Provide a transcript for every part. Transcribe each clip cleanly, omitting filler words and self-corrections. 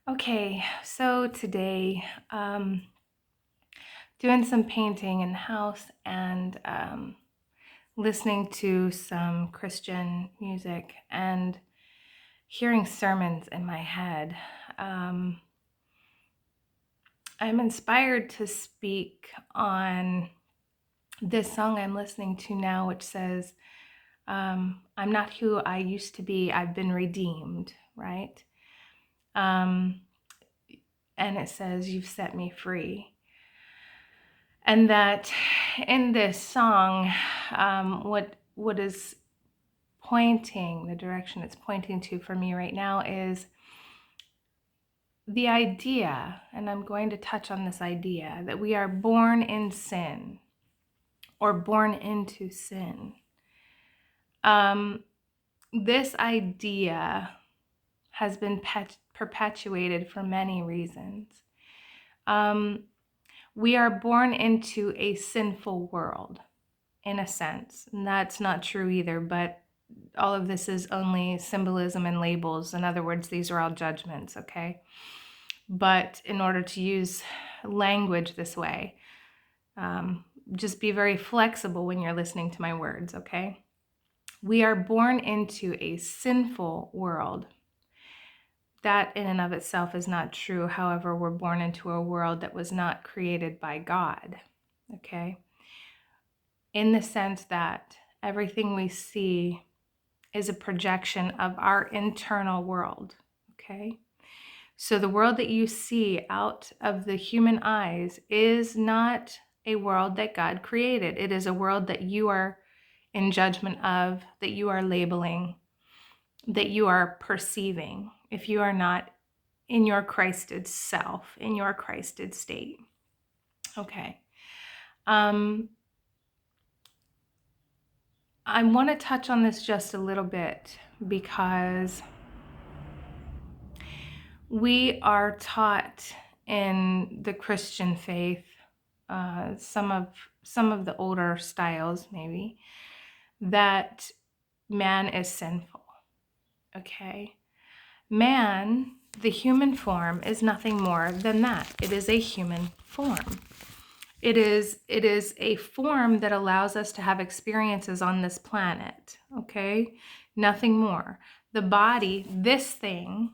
Okay, so today, doing some painting in the house and listening to some Christian music and hearing sermons in my head. Um, I'm inspired to speak on this song I'm listening to now, which says, I'm not who I used to be, I've been redeemed, right? Um, and it says, You've set me free. And that in this song, what is pointing, the direction it's pointing to for me right now is the idea, and I'm going to touch on this idea, that we are born in sin or born into sin. This idea has been perpetuated for many reasons. We are born into a sinful world, in a sense. And that's not true either, but all of this is only symbolism and labels. In other words, these are all judgments, okay? But in order to use language this way, just be very flexible when you're listening to my words, okay? We are born into a sinful world. That in and of itself is not true. However, we're born into a world that was not created by God, okay? In the sense that everything we see is a projection of our internal world, okay? So the world that you see out of the human eyes is not a world that God created. It is a world that you are in judgment of, that you are labeling, that you are perceiving, if you are not in your Christed self, in your Christed state. Okay. I want to touch on this just a little bit because we are taught in the Christian faith, some of the older styles maybe, that man is sinful. Okay, man, the human form, is nothing more than that. It is a human form. It is a form that allows us to have experiences on this planet. Okay, nothing more. The body, this thing,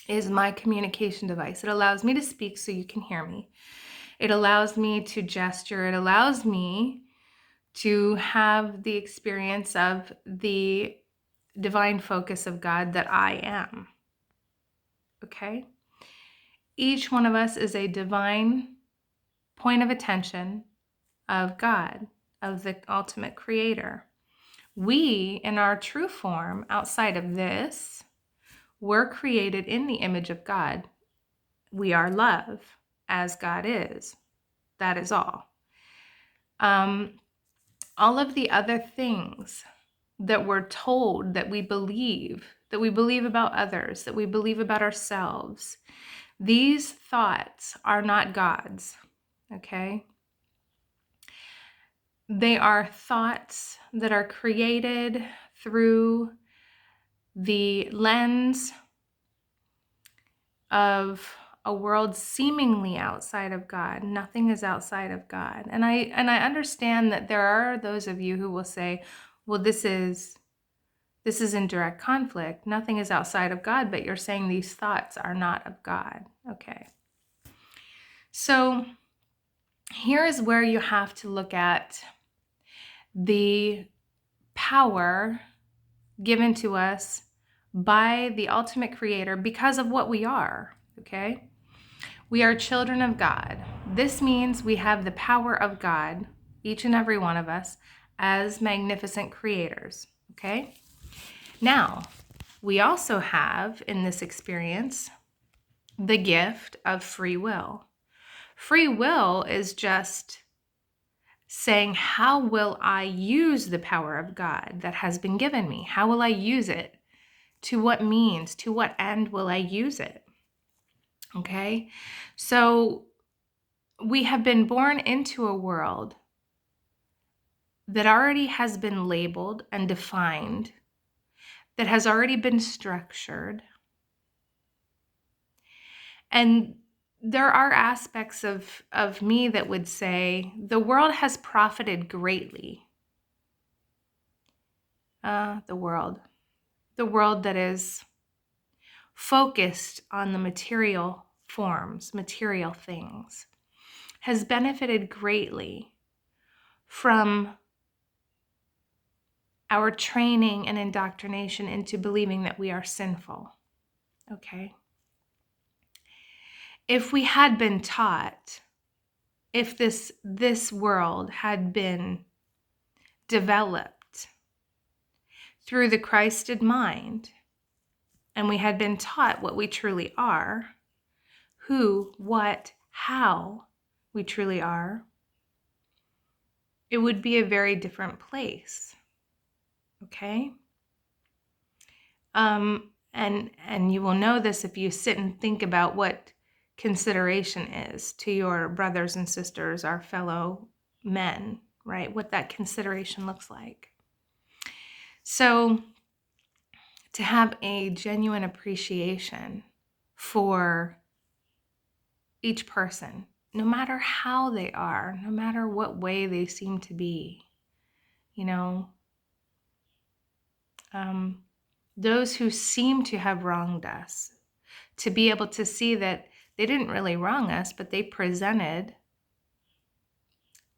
is my communication device. It allows me to speak so you can hear me. It allows me to gesture. It allows me to have the experience of the divine focus of God that I am. Okay? Each one of us is a divine point of attention of God, of the ultimate creator. We, in our true form, outside of this, were created in the image of God. We are love, as God is. That is all. All of the other things that we're told, that we believe about others, that we believe about ourselves, these thoughts are not God's, okay? They are thoughts that are created through the lens of a world seemingly outside of God. Nothing is outside of God. And I understand that there are those of you who will say, well, this is in direct conflict. Nothing is outside of God, but you're saying these thoughts are not of God. Okay. So here is where you have to look at the power given to us by the ultimate creator because of what we are, okay? We are children of God. This means we have the power of God, each and every one of us, as magnificent creators, okay? Now, we also have in this experience the gift of free will. Free will is just saying, how will I use the power of God that has been given me? How will I use it? To what means? To what end will I use it? Okay, so we have been born into a world that already has been labeled and defined, that has already been structured, And there are aspects of me that would say the world has profited greatly. The world that is focused on the material forms, material things, has benefited greatly from our training and indoctrination into believing that we are sinful. Okay? If we had been taught, if this world had been developed through the Christed mind, and we had been taught what we truly are, who, what, how we truly are, it would be a very different place. Okay? And you will know this if you sit and think about what consideration is to your brothers and sisters, our fellow men, right? What that consideration looks like. So to have a genuine appreciation for each person, no matter how they are, no matter what way they seem to be, you know, those who seem to have wronged us, to be able to see that they didn't really wrong us, but they presented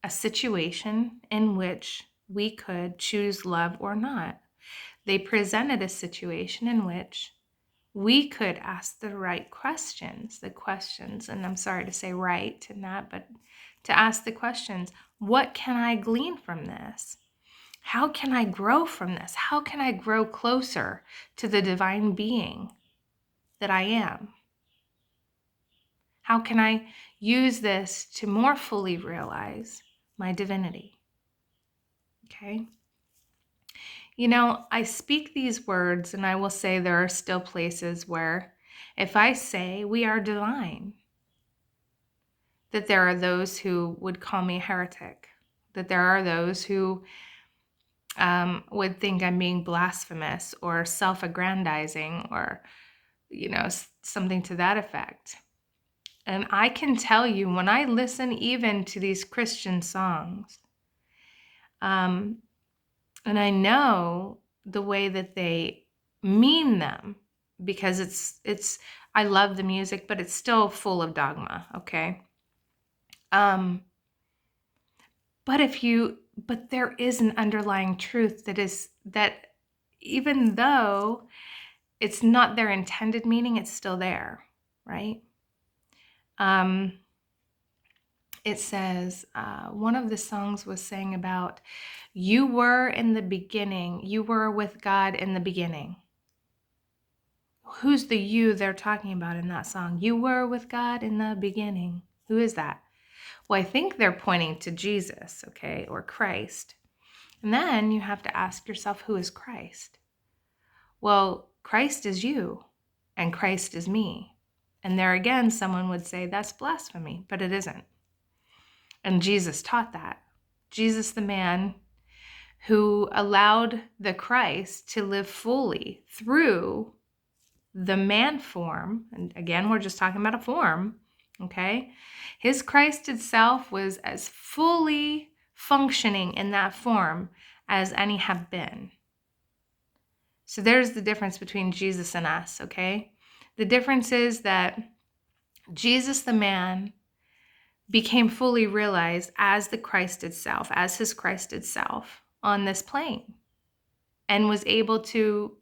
a situation in which we could choose love or not. They presented a situation in which we could ask the right questions, and I'm sorry to say right and that, but to ask the questions, what can I glean from this? How can I grow from this? How can I grow closer to the divine being that I am? How can I use this to more fully realize my divinity? Okay. You know, I speak these words and I will say there are still places where if I say we are divine, that there are those who would call me a heretic, that there are those who would think I'm being blasphemous or self-aggrandizing or, you know, something to that effect. And I can tell you when I listen even to these Christian songs, and I know the way that they mean them, because it's I love the music, but it's still full of dogma, okay? But there is an underlying truth that even though it's not their intended meaning, it's still there, right? It says, one of the songs was saying about, you were in the beginning, you were with God in the beginning. Who's the you they're talking about in that song? You were with God in the beginning. Who is that? Well, I think they're pointing to Jesus, okay, or Christ. And then you have to ask yourself, who is Christ? Well, Christ is you, and Christ is me. And there again, someone would say that's blasphemy, but it isn't. And Jesus taught that. Jesus, the man who allowed the Christ to live fully through the man form, and again, we're just talking about a form, okay? His Christ itself was as fully functioning in that form as any have been. So there's the difference between Jesus and us, okay? The difference is that Jesus, the man, became fully realized as the Christ itself, as his Christ itself on this plane, and was able to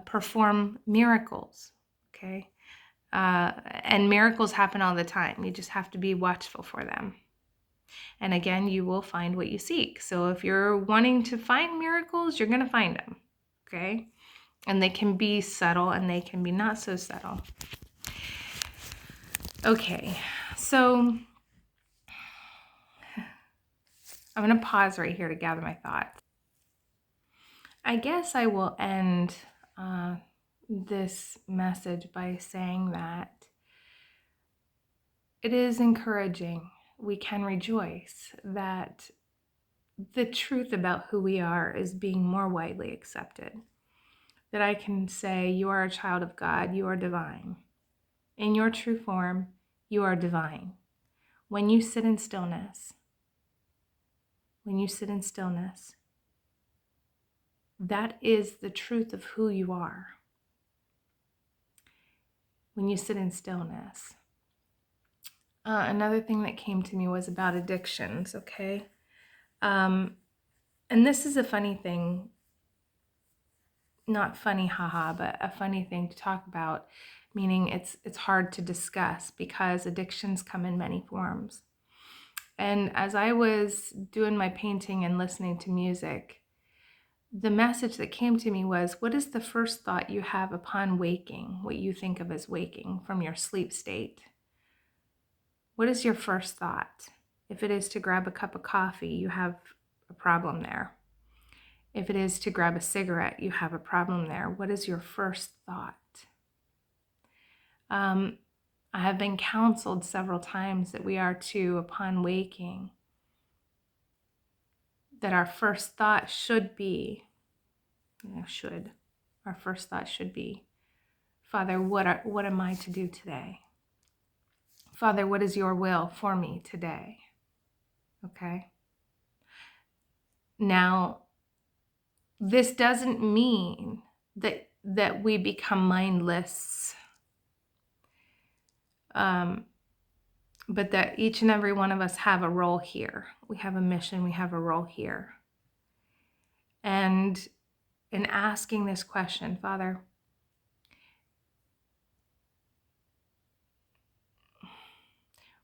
perform miracles, okay? And miracles happen all the time. You just have to be watchful for them. And again, you will find what you seek. So if you're wanting to find miracles, you're going to find them, okay? And they can be subtle and they can be not so subtle. Okay, so I'm going to pause right here to gather my thoughts. I guess I will end this message by saying that it is encouraging. We can rejoice that the truth about who we are is being more widely accepted. that I can say, you are a child of God, you are divine. In your true form, you are divine. When you sit in stillness, that is the truth of who you are. When you sit in stillness. Another thing that came to me was about addictions, okay? And this is a funny thing, not funny, haha, but a funny thing to talk about, meaning it's hard to discuss because addictions come in many forms. And as I was doing my painting and listening to music, the message that came to me was, what is the first thought you have upon waking, what you think of as waking from your sleep state? What is your first thought? If it is to grab a cup of coffee, you have a problem there. If it is to grab a cigarette, you have a problem there. What is your first thought? I have been counseled several times that we are to, upon waking, that our first thought should be, our first thought should be, Father, what am I to do today? Father, what is your will for me today? Okay. Now, this doesn't mean that we become mindless, but that each and every one of us have a role here. We have a mission, we have a role here. And in asking this question, Father,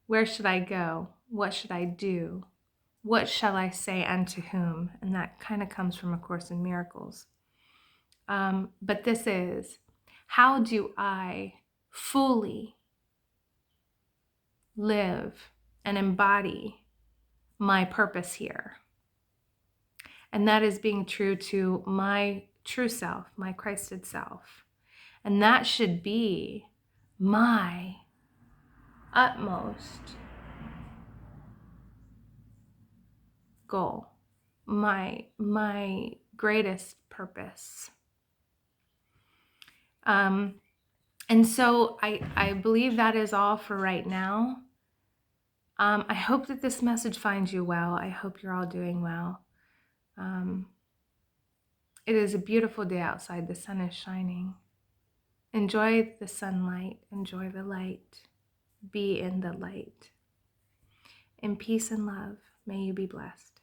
where should I go? What should I do? What shall I say unto whom? And that kind of comes from A Course in Miracles. But this is, how do I fully live and embody my purpose here? And that is being true to my true self, my Christed self. And that should be my utmost goal, my greatest purpose. And so I believe that is all for right now. I hope that this message finds you well. I hope you're all doing well. It is a beautiful day outside. The sun is shining. Enjoy the sunlight. Enjoy the light. Be in the light. In peace and love, may you be blessed.